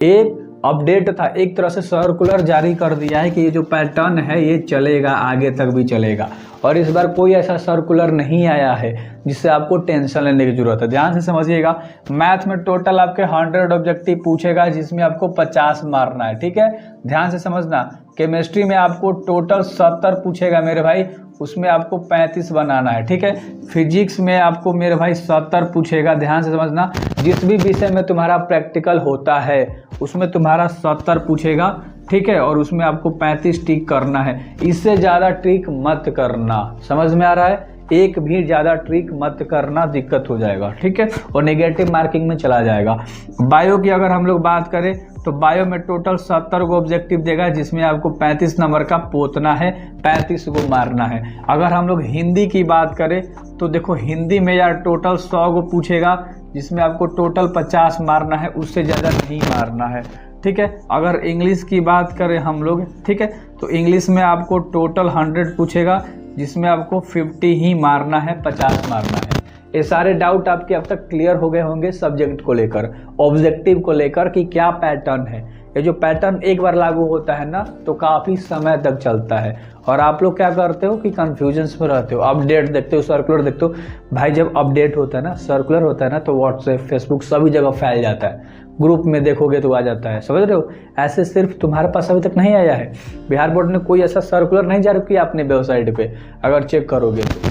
एक अपडेट था, एक तरह से सर्कुलर जारी कर दिया है कि ये जो पैटर्न है ये चलेगा, आगे तक भी चलेगा। और इस बार कोई ऐसा सर्कुलर नहीं आया है जिससे आपको टेंशन लेने की जरूरत है। ध्यान से समझिएगा, मैथ में टोटल आपके 100 ऑब्जेक्टिव पूछेगा जिसमें आपको 50 मारना है, ठीक है। ध्यान से समझना, केमिस्ट्री में आपको टोटल 70 पूछेगा मेरे भाई, उसमें आपको 35 बनाना है, ठीक है। फिजिक्स में आपको मेरे भाई 70 पूछेगा, ध्यान से समझना। जिस भी विषय में तुम्हारा प्रैक्टिकल होता है उसमें तुम्हारा 70 पूछेगा, ठीक है, और उसमें आपको 35 टिक करना है। इससे ज़्यादा ट्रिक मत करना, समझ में आ रहा है। एक भी ज़्यादा ट्रिक मत करना, दिक्कत हो जाएगा, ठीक है, और नेगेटिव मार्किंग में चला जाएगा। बायो की अगर हम लोग बात करें तो बायो में टोटल 70 को ऑब्जेक्टिव देगा जिसमें आपको 35 नंबर का पोतना है, 35 को मारना है। अगर हम लोग हिंदी की बात करें तो देखो, हिंदी में यार टोटल 100 को पूछेगा जिसमें आपको टोटल 50 मारना है, उससे ज़्यादा नहीं मारना है, ठीक है। अगर इंग्लिश की बात करें हम लोग, ठीक है, तो इंग्लिश में आपको टोटल 100 पूछेगा जिसमें आपको 50 ही मारना है, 50 मारना है। ये सारे डाउट आपके अब तक क्लियर हो गए होंगे सब्जेक्ट को लेकर, ऑब्जेक्टिव को लेकर कि क्या पैटर्न है। ये जो पैटर्न एक बार लागू होता है ना तो काफ़ी समय तक चलता है, और आप लोग क्या करते हो कि कन्फ्यूजन्स में रहते हो, अपडेट देखते हो, सर्कुलर देखते हो। भाई जब अपडेट होता है ना, सर्कुलर होता है ना, तो व्हाट्सएप, फेसबुक सभी जगह फैल जाता है, ग्रुप में देखोगे तो आ जाता है, समझ रहे हो। ऐसे सिर्फ तुम्हारे पास अभी तक नहीं आया है, बिहार बोर्ड ने कोई ऐसा सर्कुलर नहीं जारी किया अपने वेबसाइट पे, अगर चेक करोगे तो,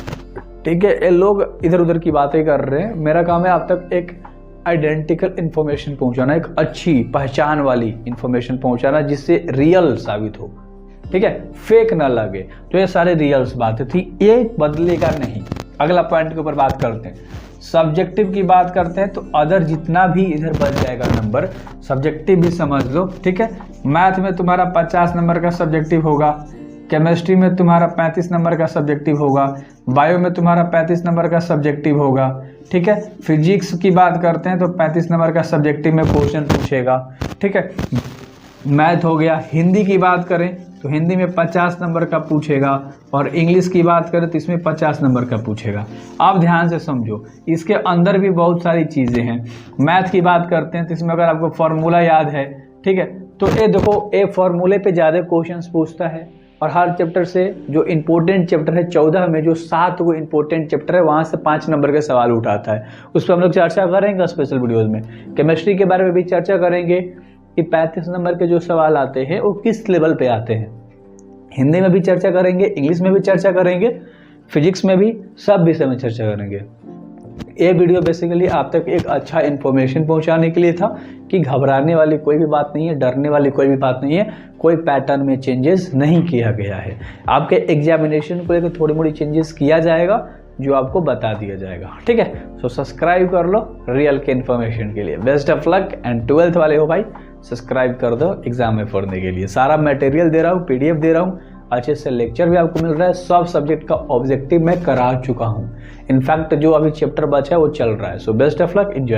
ठीक है। ये लोग इधर उधर की बातें कर रहे हैं, मेरा काम है आप तक एक आइडेंटिकल इन्फॉर्मेशन पहुंचाना, एक अच्छी पहचान वाली इन्फॉर्मेशन पहुंचाना जिससे रियल साबित हो, ठीक है, फेक ना लगे। तो ये सारे रियल्स बातें थी, ये बदलेगा नहीं। अगला पॉइंट के ऊपर बात करते हैं, सब्जेक्टिव की बात करते हैं। तो अदर जितना भी इधर बच जाएगा नंबर, सब्जेक्टिव भी समझ लो, ठीक है। मैथ में तुम्हारा 50 नंबर का सब्जेक्टिव होगा, केमिस्ट्री में तुम्हारा 35 नंबर का सब्जेक्टिव होगा, बायो में तुम्हारा 35 नंबर का सब्जेक्टिव होगा, ठीक है। फिजिक्स की बात करते हैं तो 35 नंबर का सब्जेक्टिव में क्वेश्चन पूछेगा, ठीक है। मैथ हो गया। हिंदी की बात करें तो हिंदी में 50 नंबर का पूछेगा, और इंग्लिश की बात करें तो इसमें 50 नंबर का पूछेगा। आप ध्यान से समझो, इसके अंदर भी बहुत सारी चीज़ें हैं। मैथ की बात करते हैं तो इसमें अगर आपको फॉर्मूला याद है, ठीक है, तो ये देखो, ये फॉर्मूले पे ज़्यादा क्वेश्चंस पूछता है, और हर चैप्टर से जो इम्पोर्टेंट चैप्टर है 14 में जो 7 वो इम्पोर्टेंट चैप्टर है वहाँ से 5 नंबर के सवाल उठाता है। उस पर हम लोग चर्चा करेंगे स्पेशल वीडियोज़ में। केमिस्ट्री के बारे में भी चर्चा करेंगे कि 35 नंबर के जो सवाल आते हैं वो किस लेवल पे आते हैं। हिंदी में भी चर्चा करेंगे, इंग्लिश में भी चर्चा करेंगे, फिजिक्स में भी, सब विषय में चर्चा करेंगे। ये वीडियो बेसिकली आप तक एक अच्छा इन्फॉर्मेशन पहुंचाने के लिए था कि घबराने वाली कोई भी बात नहीं है, डरने वाली कोई भी बात नहीं है, कोई पैटर्न में चेंजेस नहीं किया गया है। आपके एग्जामिनेशन को लेकर थोड़ी मोड़ी चेंजेस किया जाएगा जो आपको बता दिया जाएगा, ठीक है। सो सब्सक्राइब कर लो रियल के इन्फॉर्मेशन के लिए। Best of luck, and 12th वाले हो भाई सब्सक्राइब कर दो एग्जाम में पढ़ने के लिए। सारा मटेरियल दे रहा हूँ, PDF दे रहा हूँ, अच्छे से लेक्चर भी आपको मिल रहा है, सब सब्जेक्ट का ऑब्जेक्टिव मैं करा चुका हूँ। इनफैक्ट जो अभी चैप्टर बचा है वो चल रहा है। So best of luck, enjoy.